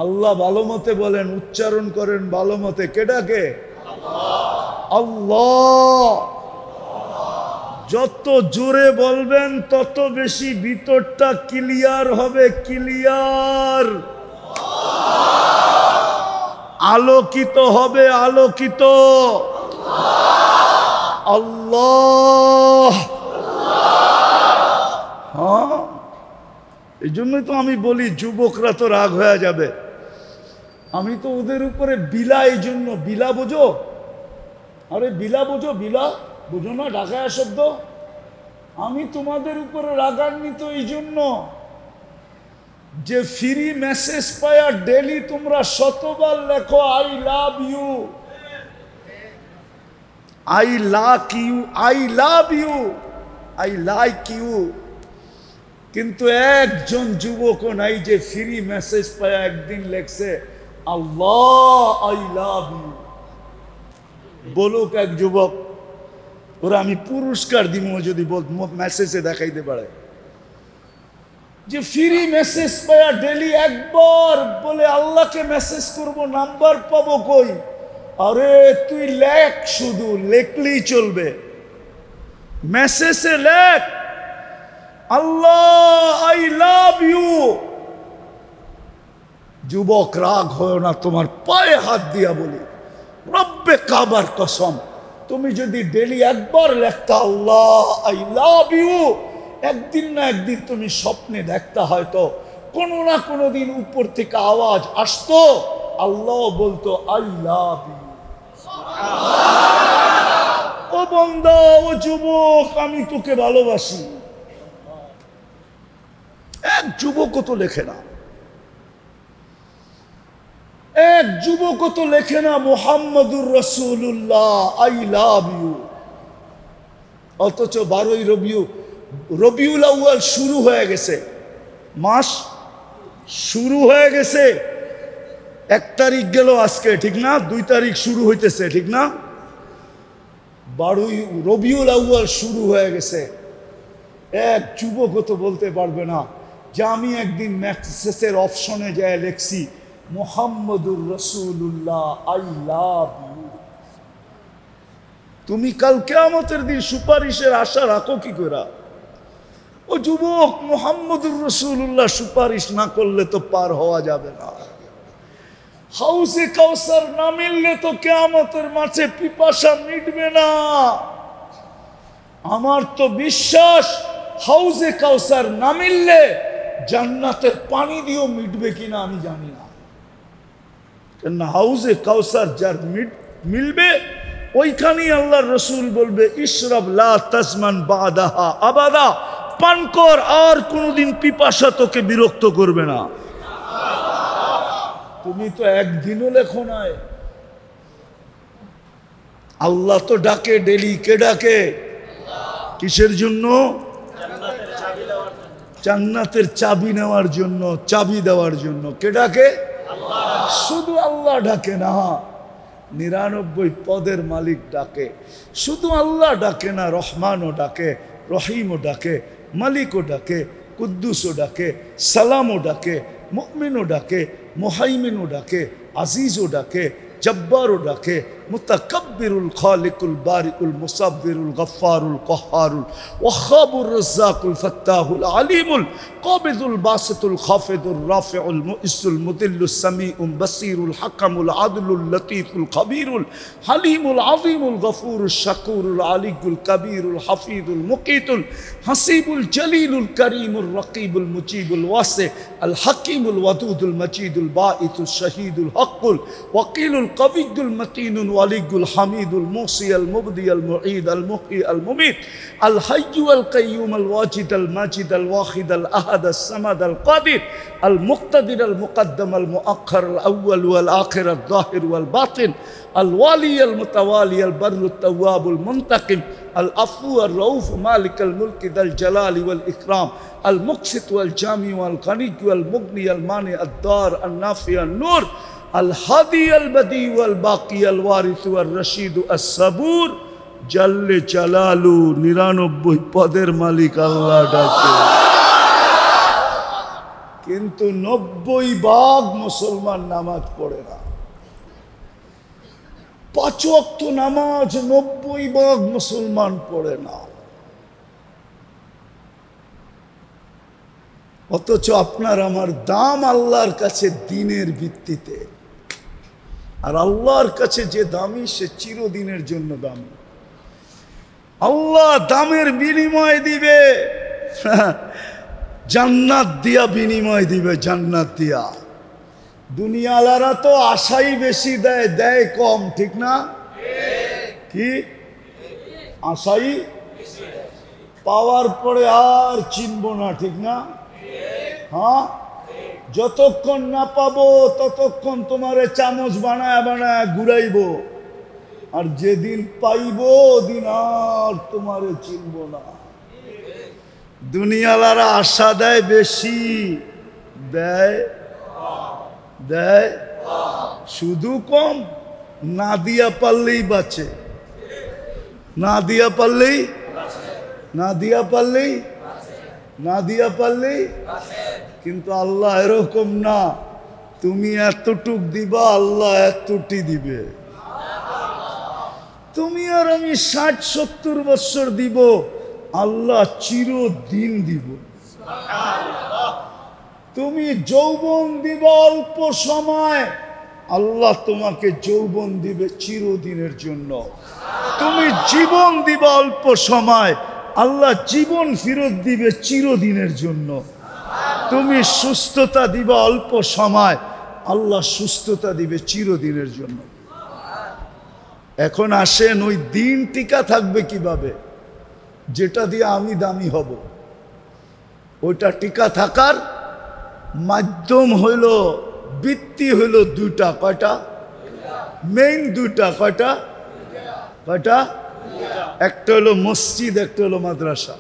আল্লাহ ভালো মতে বলেন, উচ্চারণ করেন ভালো মতে, কে ডাকে? আল্লাহ। যত জোরে বলবেন তত বেশি ভিতরটা ক্লিয়ার হবে, ক্লিয়ার, আলোকিত হবে, আলোকিত। আল্লাহ। হ্যাঁ, এই জন্যই তো আমি বলি যুবকরা তো রাগ হয়ে যাবে। আমি তো ওদের উপরে বিলা, এই জন্য বিলা বোঝো? আরে বিলা বোঝো? বিলা বোঝো না? ঢাকায় শব্দ। আমি তোমাদের উপরে রাগান্বিত এই জন্য যে ফ্রি মেসেজ পায়া ডেলি তোমরা শতবার লেখো I love you, I luck you, I love you, I like you, কিন্তু একজন যুবকও নাই যে ফ্রি মেসেজ পায়া একদিন লেখছে আল্লাহ আই লাভ ইউ। বলুক এক যুবক, ওরা আমি পুরস্কার দিব যদি মেসেজে দেখাইতে পারে যে ফ্রি মেসেজ পায়া ডেলি একবার বলে আল্লাহকে মেসেজ করব, নাম্বার পাবো কই? আরে তুই লেখ, শুধু লেখলেই চলবে, মেসেজে লেখ আল্লাহ আই লাভ ইউ। যুবক রাগ হয় না, তোমার পায়ে হাত দিয়া বলি, রব্বে কাবার কসম, তুমি যদি ডেলি একবার লেখতা আল্লাহ আই লাভ ইউ, একদিন না একদিন তুমি স্বপ্নে দেখতা, হয়তো কোনো না কোনো দিন উপর থেকে আওয়াজ আসতো, আল্লাহ বলতো আই লাভ ইউ। ও বান্দা, ও যুবক, আমি তোকে ভালোবাসি। এক যুবকও তো লেখে না, এক যুবকও তো লেখে না মুহাম্মাদুর রাসূলুল্লাহ আই লাভ ইউ। অথচ 12ই রবিউল আউয়াল শুরু হয়ে গেছে, মাস শুরু হয়ে গেছে। 1 তারিখ গেল আজকে, ঠিক না? 2 তারিখ শুরু হইতেছে, ঠিক না? 12ই রবিউল আউয়াল শুরু হয়ে গেছে। এক যুবকও তো বলতে পারবে না যে আমি একদিন মেসেজের অপশনে যায় লেখছি মুহাম্মাদুর রাসূলুল্লাহ আই লাভ ইউ। তুমি কাল কিয়ামতের দিন সুপারিশের আশা রাখো কি করে? ও যুবক, মুহাম্মাদুর রাসূলুল্লাহ সুপারিশ না করলে তো পার হওয়া যাবে না। হাউজে কাউসার না মিললে তো কিয়ামতের মাঠে পিপাসা মিটবে না। আমার তো বিশ্বাস হাউজে কাউসার না মিললে জান্নাতের পানি দিয়েও মিটবে কিনা আমি জানি না। কেন হাউজে কাউসার যার মিলবে ওইখানেই আল্লাহর রসুল বলবে ইশরাব লা তাজমান বাদাহা আবাদা, পান কর, আর কোনোদিন পিপাসা তোকে বিরক্ত করবে না। তুমি তো একদিনও লেখো নাই। আল্লাহ তো ডাকে ডেলি, কে ডাকে? কিসের জন্য? জান্নাতের চাবি নেওয়ার জন্য, চাবি দেওয়ার জন্য। কে ডাকে? শুধু আল্লাহ ডাকে না, 99 পদের মালিক ডাকে। শুধু আল্লাহ ডাকে না, রহমানও ডাকে, রহিমও ডাকে, মালিকও ডাকে, কুদ্দুসও ডাকে, সালামও ডাকে, মুমিনও ডাকে, মুহাইমিনও ডাকে, আজিজও ডাকে, জব্বারও ডাকে, মুতাকাব্বিরুল খালিকুল বারিকুল মুসাব্বিরুল গফফারুল কহ্হারুল ওয়াহাবুর রাজ্জাকুল ফাত্তাহুল আলিমুল কাবিদুল বাসিতুল খাফিদুর রাফিউল মুইসুল মুদিল্লুস সামিউল বাসিরুল হাকামুল আদলুল লতীফুল খবীরুল হালিমুল আযীমুল গফুরুশ শাকুরুল আলিয়ুল কবীরুল হাফিজুল মুকীতুল হাসিবুল জলিলুল করিমুর রকিবুল মুজিবুল ওয়াসি আল হাকিমুল ওয়াদুদুল মজিদুল বাঈতুল শহীদুল হকুল ওয়াকিলুল কবিয়ুল মতিনুল ওয়ালিয়ুল হামিদুল মুসি আল মুবদি আল মুঈদ আল মুহয়ি আল মুমীত আল হাইয়্যু আল কাইয়্যুম আল ওয়াজিদ আল মাজিদ আল ওয়াহিদ আল আহাদ আল সামাদ আল কাদির আল মুক্তাদির আল মুকদ্দম আল মুআখ্খার আল আউয়াল ওয়াল আখির আল যাহির ওয়াল বাতিন আল ওয়ালি আল মুতাওয়ালি আল বাররু তাওয়াব আল মুনতাকিম আল আফু আল রউফ মালিক আল মুলক দাল জালালি ওয়াল ইকরাম আল মুকসিত ওয়াল জামি ওয়াল গনি ওয়াল মুগনি আল মানি আদ দার আল নাফি আল নূর আল হাদি আল বদি ওয়াল বাকি আল ওয়ারিস ওয়াল রশিদ আস সাবুর জাল্লে জালালু 99 পদের মালিক আল্লাহ ডাকে। কিন্তু 90 ভাগ মুসলমান নামাজ পড়ে না। 5 ওয়াক্ত নামাজ 90% মুসলমান পড়ে না, অথচ আপনার আমার দাম আল্লাহর কাছে দিনের ভিত্তিতে। আর আল্লাহর কাছে যে দামি সে চিরদিনের জন্য দামি। আল্লাহ দামের বিনিময় দিবে, জান্নাত দিয়া বিনিময় দিবে, জান্নাত দিয়া। দুনিয়ালারা তো আশাই বেশি দেয়, দেয় কম, ঠিক না? কি আশাই পাওয়ার পরে আর চিনব না, ঠিক না? হ্যাঁ, যতক্ষণ না পাবো ততক্ষণ তোমারে চামচ বানায় বানায় ঘুরাইব, আর যেদিন পাইব ওদিন আর তোমারে চিনব না। দুনিয়ালারা আশা দেয় বেশি, দেয় দেয় শুধু কম। না দিয়া পারলেই বাঁচে, না দিয়া পারলেই, না দিয়া পারলেই, না দিয়া পারলেই। কিন্তু আল্লাহ এরকম না, তুমি এতটুক দিবা, আল্লাহ এতটি দিবে। তুমি আর আমি 60-70 বছর দিব, আল্লাহ চিরদিন দিব। তুমি যৌবন দিবা অল্প সময়, আল্লাহ তোমাকে যৌবন দিবে চিরদিনের জন্য। তুমি জীবন দিবা অল্প সময়, আল্লাহ জীবন ফেরত দিবে চিরদিনের জন্য। তুমি সুস্থতা দিবা অল্প সময়, আল্লাহ সুস্থতা দিবে চিরদিনের জন্য। এখন আসেন, ওই দিন টিকা থাকবে কিভাবে? যেটা দিয়ে আমি দামি হব, ওইটা টিকা থাকার মাধ্যম হইল, ভিত্তি হইল দুইটা। কয়টা? মেইন দুইটা। কয়টা? কয়টা? একটা হলো মসজিদ, একটা হলো মাদ্রাসা।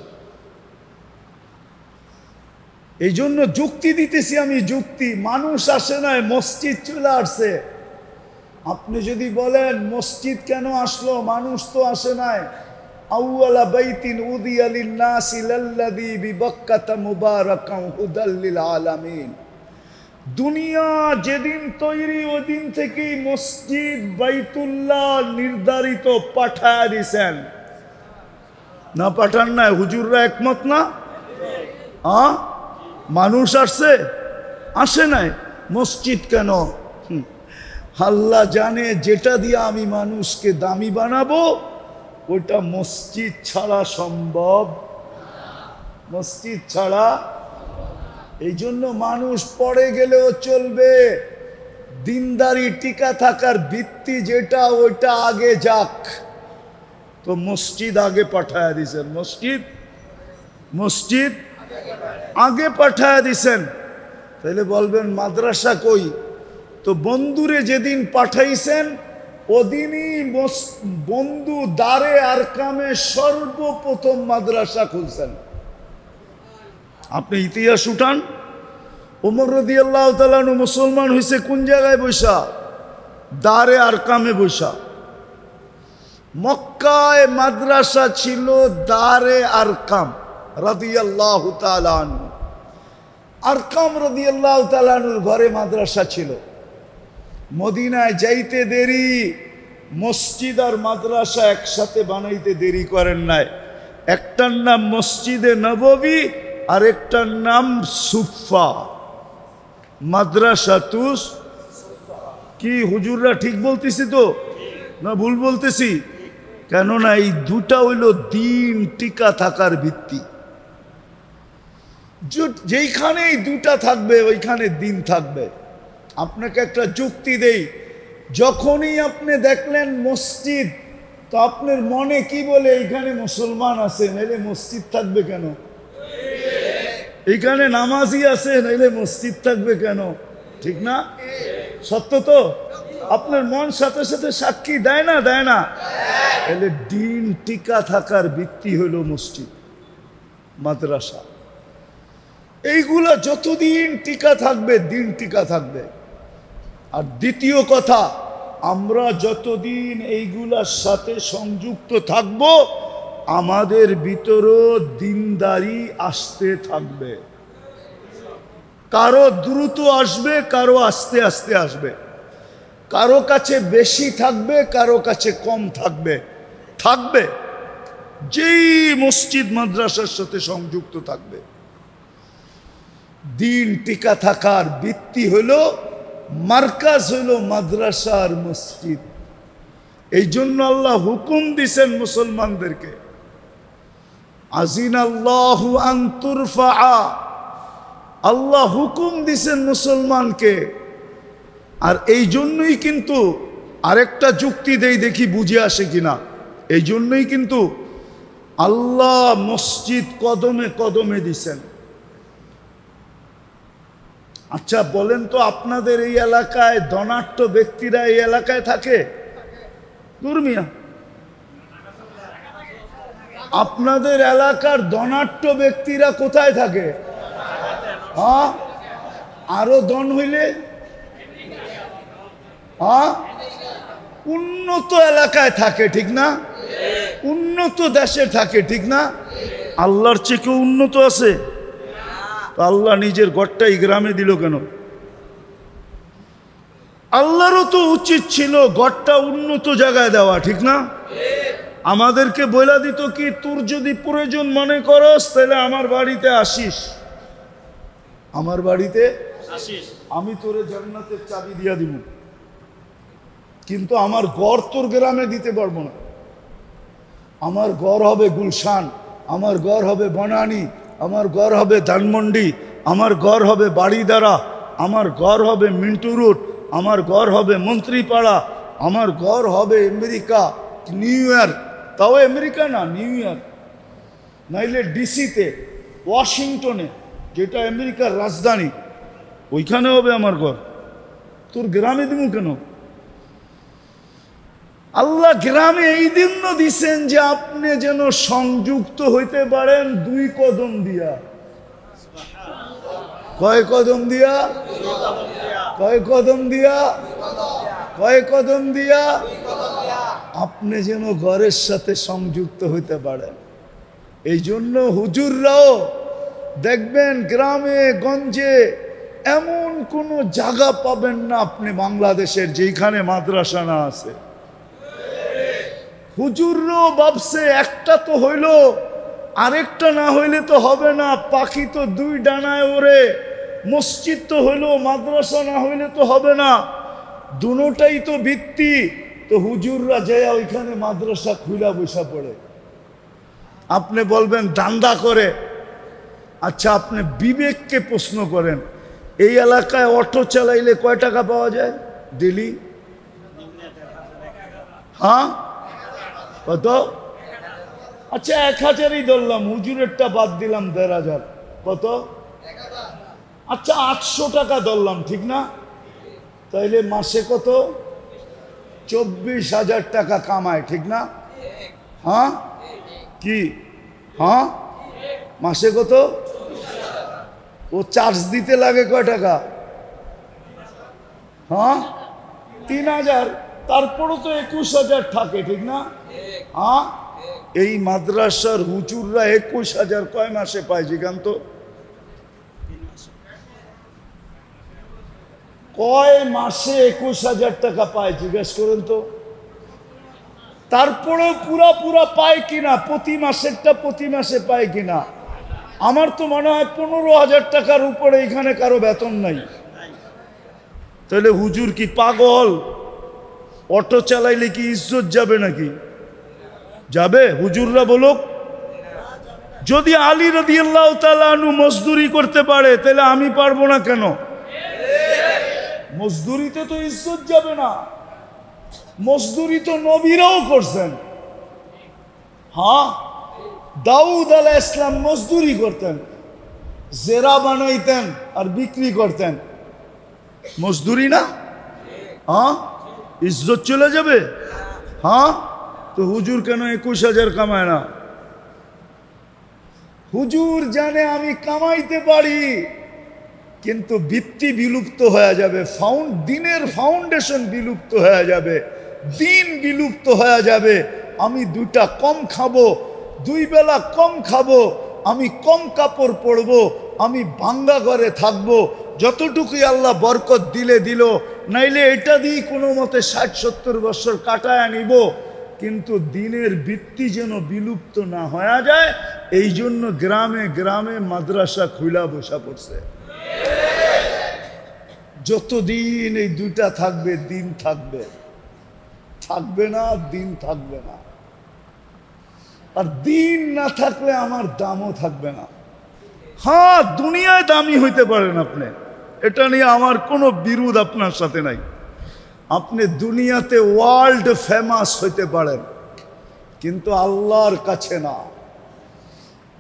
এই জন্য যুক্তি দিতেছি আমি, যুক্তি। মানুষ আসে নাই, মসজিদ চলে আসছে। আপনি যদি বলেন মসজিদ কেন আসলো, মানুষ তো আসে নাই। আউয়ালা বাইতিন উদিয়া লিন-নাসি লাল্লাযী বিবাক্কাতা মুবারাকান হুদাল লিল আলামিন। দুনিয়া যেদিন তৈরি ওই দিন থেকেই মসজিদ বাইতুল্লাহ নির্ধারিত পাঠায় দিছেন। না পাঠান নাই? হুজুররা একমত না? মানুষ আসছে? আসে নাই। মসজিদ কেন? আল্লাহ জানে যেটা দিয়ে আমি মানুষকে দামি বানাবো ওইটা মসজিদ ছাড়া সম্ভব, মসজিদ ছাড়া। এই জন্য মানুষ পড়ে গেলেও চলবে, দিনদারি টিকা থাকার ভিত্তি যেটা ওইটা আগে যাক। তো মসজিদ আগে পাঠায় দিছেন, মসজিদ মসজিদ আগে পাঠায় দিছেন। তাহলে বলবেন মাদ্রাসা কই? তো বন্ধুরে যেদিন পাঠাইছেন ওদিনই বন্ধু দারে আরকামে সর্বপ্রথম মাদ্রাসা খুলছেন। আপনি ইতিহাস উঠান, ওমর রাদিয়াল্লাহু তাআলা আনহু মুসলমান হয়েছে কোন জায়গায় বৈশা? দারে আরকামে বৈশা। মক্কায় মাদ্রাসা ছিল দারে আরকাম রাদিয়াল্লাহু তাআলা আনহু। আরকাম রাদিয়াল্লাহু তাআলা আনহুর ঘরে মাদ্রাসা ছিল। মদিনায় যাইতে দেরি, মসজিদ আর মাদ্রাসা একসাথে বানাইতে দেরি করেন নাই। একটার নাম মসজিদে নববী আর একটার নাম সুফা, মাদ্রাসাতুস। কি হুজুররা ঠিক বলতেছি তো না ভুল বলতেছি? কেননা এই দুটা হইল দিন টিকা থাকার ভিত্তি। যেইখানেই দুটা থাকবে ওইখানে দিন থাকবে। আপনাকে একটা যুক্তি দেই, যখনই আপনি দেখলেন মসজিদ, তো আপনার মনে কি বলে? এইখানে মুসলমান আছে, নাইলে মসজিদ থাকবে কেন? এইখানে নামাজি আছে, নাইলে মসজিদ থাকবে কেন? ঠিক না? সত্য তো? আপনার মন সাথে সাথে সাক্ষী দেয় না? দেয় না? তাহলে দিন টিকা থাকার ভিত্তি হলো মসজিদ, মাদ্রাসা। এইগুলা যতদিন টিকা থাকবে দিন টিকা থাকবে। আর দ্বিতীয় কথা, আমরা যতদিন এইগুলার সাথে সংযুক্ত থাকব আমাদের ভিতরও দিনদারি আসতে থাকবে। কারো দ্রুত আসবে, কারো আস্তে আস্তে আসবে। কারো কাছে বেশি থাকবে, কারো কাছে কম থাকবে, থাকবে যেই মসজিদ মাদ্রাসার সাথে সংযুক্ত থাকবে। দিন টিকা থাকার ভিত্তি হলো, মার্কাজ হলো মাদ্রাসা আর মসজিদ। এই জন্য আল্লাহ হুকুম দিছেন মুসলমানদেরকে, আজিনাল্লাহু আন তুরফা, আল্লাহ হুকুম দিছেন মুসলমানকে। আর এই জন্যই কিন্তু আরেকটা যুক্তি দেই, দেখি বুঝে আসে কিনা। এই জন্যই কিন্তু আল্লাহ মসজিদ কদমে কদমে দিছেন। আচ্ছা বলেন তো, আপনাদের এই এলাকায় ধনাঢ্য ব্যক্তিরা এই এলাকায় থাকে? দুর্মিয়া, আপনাদের এলাকার ধনাঢ্য ব্যক্তিরা কোথায় থাকে? হ্যাঁ, আরো ধন হইলে উন্নত এলাকায় থাকে, ঠিক না? উন্নত দেশে থাকে, ঠিক না? আল্লাহর চেয়ে কেউ উন্নত আছে? আল্লাহ নিজের ঘরটাই গ্রামে দিল কেন? আল্লাহরও তো উচিত ছিল ঘরটা উন্নত জায়গায় দেওয়া, ঠিক না? আমাদেরকে বলে দিত কি, তোর যদি প্রয়োজন মনে করস তাহলে আমার বাড়িতে আসিস, আমার বাড়িতে আসিস, আমি তোরে জান্নাতের চাবি দিয়া দিব। কিন্তু আমার ঘর তোর গ্রামে দিতে পারবো না। আমার ঘর হবে গুলশান, আমার ঘর হবে বনানী, আমার ঘর হবে ধানমন্ডি, আমার ঘর হবে বাড়িদারা, আমার ঘর হবে মিন্টু রোড, আমার ঘর হবে মন্ত্রীপাড়া, আমার ঘর হবে আমেরিকা, নিউ ইয়র্ক, তাও আমেরিকা না, নিউ ইয়র্ক, নাইলে ডিসিতে, ওয়াশিংটনে, যেটা আমেরিকার রাজধানী, ওইখানে হবে আমার ঘর। তোর গ্রামে দিব কেন? আল্লাহ গ্রামে এই জন্য দিছেন যে আপনি যেন সংযুক্ত হইতে পারেন দুই কদম দিয়া। কয় কদম দিয়া? কয় কদম দিয়া? কয় কদম দিয়া? আপনি যেন ঘরের সাথে সংযুক্ত হইতে পারেন। এই জন্য হুজুররাও দেখবেন গ্রামে গঞ্জে এমন কোনো জায়গা পাবেন না আপনি বাংলাদেশের যেখানে মাদ্রাসা না আছে। হুজুররাও ভাবছে একটা তো হইল, আরেকটা না হইলে তো হবে না, পাখি তো দুই ডানায় ওড়ে, মসজিদ তো হইল, মাদ্রাসা না হইলে তো হবে না, দুটোটাই তো ভিত্তি। তো হুজুররা যায় ওইখানে মাদ্রাসা খুলা বসা পড়ে। আপনি বলবেন দান্দা করে। আচ্ছা আপনি বিবেককে প্রশ্ন করেন, এই এলাকায় অটো চালাইলে কয় টাকা পাওয়া যায় ডেলি? হ্যাঁ, কত? আচ্ছা 1000ই ধরলাম, হুজুরেরটা বাদ দিলাম 1500, কত? আচ্ছা 800 টাকা ধরলাম, ঠিক না? তাইলে মাসে কত? 24,000 টাকা কামায়, ঠিক না? হ্যাঁ কি? হ্যাঁ, মাসে কত? ও চার্জ দিতে লাগে কয় টাকা? হ্যাঁ 3000, তারপরও তো 21,000 থাকে, ঠিক না? হ্যাঁ, এই মাদ্রাসার হুজুররা 21,000 কয় মাসে পায় জিজ্ঞান তো? কয় মাসে 21,000 টাকা পায় জিজ্ঞেস করেন তো? তারপরেও পুরা পায় কিনা? প্রতি মাসেরটা প্রতি মাসে পায় কিনা? আমার তো মনে হয় 15,000 টাকার উপরে এখানে কারো বেতন নাই। তাহলে হুজুর কি পাগল? অটো চালাইলে কি ইজ্জত যাবে নাকি? যাবে? হুজুররা বলুক। যদি আলী রাদিয়াল্লাহু তাআলা আনহু মজদুরি করতে পারে তাহলে আমি পারবো না কেন? মজদুরিতে তো ইজ্জত যাবে না। মজদুরি তো নবীরাও করছেন। হ্যাঁ, দাউদ আলাইহিস সালাম মজদুরি করতেন, জেরা বানাইতেন আর বিক্রি করতেন, মজদুরি না? হ্যাঁ, ইজ্জত চলে যাবে। হ্যাঁ, তো হুজুর কেন 21,000 কামায় না? হুজুর জানে আমি কামাইতে পারি, কিন্তু ভিত্তি বিলুপ্ত হয়ে যাবে, দিনের ফাউন্ডেশন বিলুপ্ত হয়ে যাবে, দিন বিলুপ্ত হয়ে যাবে। আমি 2টা কম খাবো, 2 বেলা কম খাবো, আমি কম কাপড় পরবো, আমি ভাঙ্গা ঘরে থাকবো, যতটুকুই আল্লাহ বরকত দিল, নাইলে এটা দিয়ে কোনো মতে 60-70 বছর কাটায় নিব, কিন্তু দিনের ভিত্তি যেন বিলুপ্ত না হয়ে যায়, এই জন্য গ্রামে গ্রামে মাদ্রাসা খুলা বসা পড়ছে। যতদিন এই দুইটা থাকবে দিন থাকবে, থাকবে না দিন থাকবে না। আর দিন না থাকলে আমার দামও থাকবে না। হ্যাঁ, দুনিয়ায় দামি হইতে পারেন আপনি, এটা নিয়ে আমার কোনো বিরোধ আপনার সাথে নাই। আপনি দুনিয়াতে ওয়ার্ল্ড ফেমাস হইতে পারেন, কিন্তু আল্লাহর কাছে না।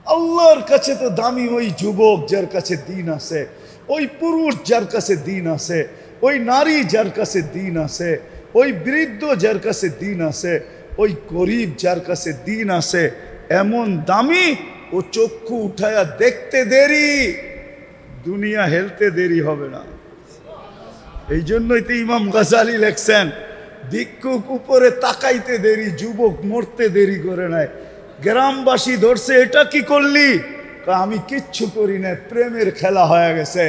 আল্লাহর কাছে তো দামি ওই যুবক যার কাছে দিন আছে, ওই পুরুষ যার কাছে দিন আছে, ওই নারী যার কাছে দিন আছে, ওই বৃদ্ধ যার কাছে দিন আছে, ওই গরিব যার কাছে দিন আছে। এমন দামি, ও চক্ষু উঠায়া দেখতে দেরি, দুনিয়া হেলতে দেরি হবে না। এই জন্যই তো ইমাম গাজালি লেখছেন, ভিক্ষুক উপরে তাকাইতে দেরি, যুবক মরতে দেরি করে নাই। গ্রামবাসী ধরছে, এটা কি করলি? আমি কিচ্ছু করি না, প্রেমের খেলা হয়ে গেছে।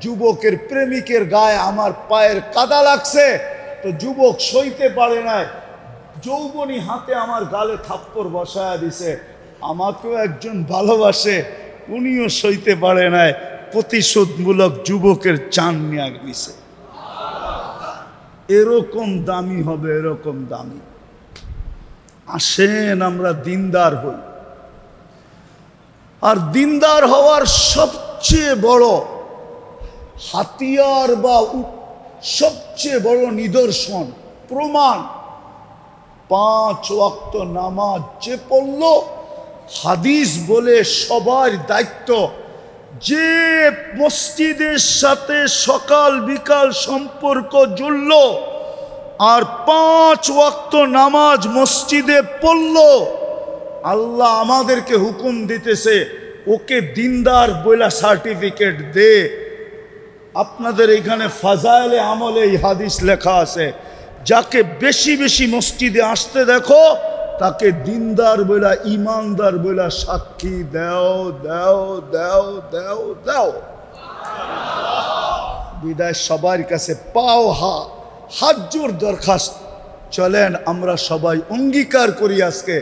যুবকের প্রেমিকের গায়ে আমার পায়ের কাদা লাগছে, তো যুবক সইতে পারে নাই, যৌবনী হাতে আমার গালে থাপ্পড় বসায়া দিছে। আমাকেও একজন ভালোবাসে, উনিও সইতে পারে নাই, প্রতিশোধমূলক যুবকের চান নিয়ে দিছে। এরকম দামি হবে, এরকম দামি। আসেন আমরা দিনদার হই। আর দিনদার হওয়ার সবচেয়ে বড় হাতিয়ার বা সবচেয়ে বড় নিদর্শন, প্রমাণ, 5 ওয়াক্ত নামাজ যে পড়ল, হাদিস বলে সবার দায়িত্ব, যে মসজিদের সাথে সকাল বিকাল সম্পর্ক জুড়ল আর 5 ওয়াক্ত নামাজ মসজিদে পড়ল, আল্লাহ আমাদেরকে হুকুম দিতেছে, ওকে দিনদার বইলা সার্টিফিকেট দে। আপনাদের এখানে ফাজাইলে আমলে এই হাদিস লেখা আছে, যাকে বেশি বেশি মসজিদে আসতে দেখো তাকে দিনদার বইলা, ইমানদার বইলা সাক্ষী দাও দাও দাও দাও দাও। বিদায় সবার কাছে পাও হাত জোর দরখাস্ত, চলেন আমরা সবাই অঙ্গীকার করি, আজকে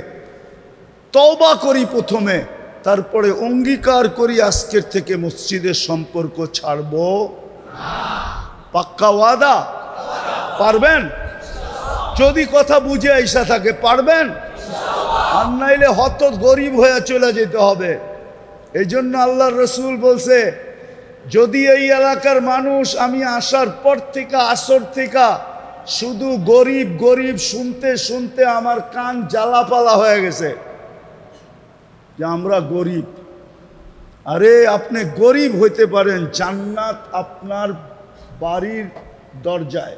তওবা করি প্রথমে, তারপরে অঙ্গীকার করি আজকের থেকে মসজিদের সম্পর্ক ছাড়বো। পাক্কা ওয়াদা? পারবেন? যদি কথা বুঝে আইসা থাকে পারবেন, আর নাইলে হত গরিব হয়ে চলে যেতে হবে। এই জন্য আল্লাহর রসুল বলছে, যদি এই এলাকার মানুষ আমি আসার পর থেকে, আসর থেকে শুধু গরিব গরিব শুনতে শুনতে আমার কান জ্বালাপালা হয়ে গেছে যে আমরা গরিব। আরে আপনি গরিব হইতে পারেন, জান্নাত আপনার বাড়ির দরজায়,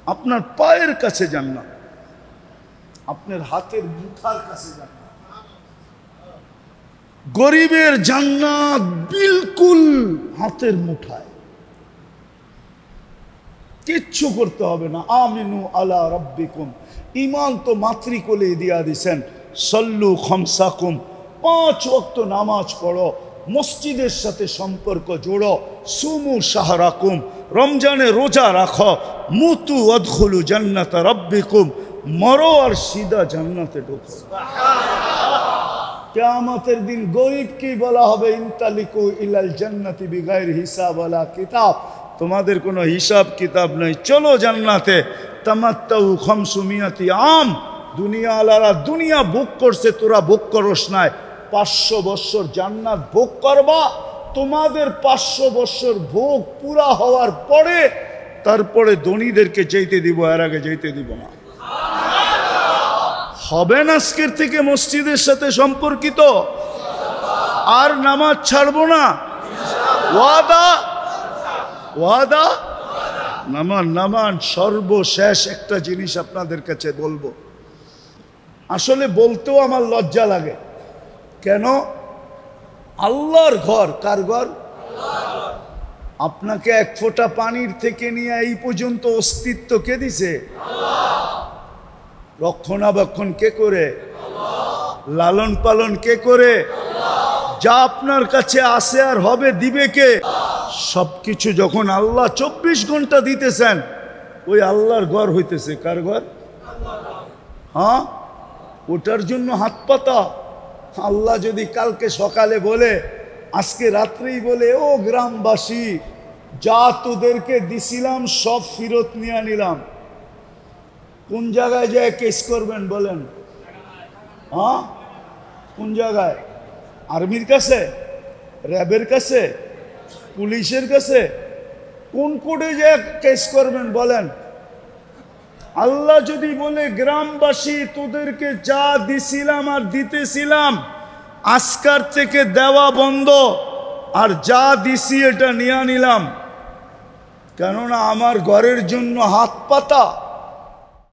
আপনার পায়ের কাছে জান্নাত, আপনার হাতের মুঠার কাছে জান্নাত। গরিবের জান্নাত বিলকুল হাতের মুঠায়, কিচ্ছু করতে হবে না। আমিনু আলা রাব্বিকুম, ঈমান তো মাতৃকোলে দিয়া দিছেন। সল্লু খামসাকুম, 5 ওয়াক্ত নামাজ পড়ো, মসজিদের সাথে সম্পর্ক জোড়ো। সুমু শাহরাকুম, রমজানে রোজা রাখো। মুতু আদখুলু জান্নাত রাব্বিকুম, মরো আর সিধা জান্নাতে ঢোকো। কিয়ামতের দিন গরিবকে বলা হবে, ইনতালিকু ইলাল জান্নাতি বিগাইর হিসাব ওয়ালা কিতাব, তোমাদের কোনো হিসাব কিতাব নাই, চলো জান্নাতে। তামাত্তাউ 500 আম, দুনিয়া আলারা দুনিয়া ভোগ করছে, তোরা ভোগ করস নাই। 500 বছর জান্নাত ভোগ করবা। তোমাদের 500 বছর ভোগ পুরা হওয়ার পরে তারপরে ধনীদেরকে যেতে দিব, এর আগে যেতে দিব না। হবেন আজকের থেকে মসজিদের সাথে সম্পর্কিত, আর নামাজ ছাড়বো না। ওয়াদা? ওয়াদা? নামান নামান। সর্বশেষ একটা জিনিস আপনাদের কাছে বলবো, আসলে বলতেও আমার লজ্জা লাগে। কেন? আল্লাহর ঘর। কার ঘর? আপনাকে 1 ফোঁটা পানির থেকে নিয়ে এই পর্যন্ত অস্তিত্ব কে দিছে? রক্ষণাবেক্ষণ কে করে? লালন পালন কে করে? যা আপনার কাছে আসে আর হবে দিবে কে? সবকিছু যখন আল্লাহ 24 ঘন্টা দিতেছেন, ওই আল্লাহর ঘর হইতেছে। কার ঘর? হ্যাঁ, ওটার জন্য হাত পাতা। আল্লাহ যদি কালকে সকালে বলে, আজকে রাত্রেই বলে, ও গ্রামবাসী, যা তোদেরকে দিছিলাম সব ফেরত নিয়ে নিলাম, কোন জায়গায় যায় কেস করবেন বলেন? হ্যাঁ, কোন জায়গায়? আর্মির কাছে, র্যাবের কাছে, পুলিশের কাছে? কোন কোর্টে যায় কেস করবেন বলেন? আল্লাহ যদি বলে, গ্রামবাসী তোদেরকে যা দিছিলাম আর দিতেছিলাম আজকার থেকে দেওয়া বন্ধ, আর যা দিছি এটা নিয়ে নিলাম, কেননা আমার ঘরের জন্য হাত পাতা।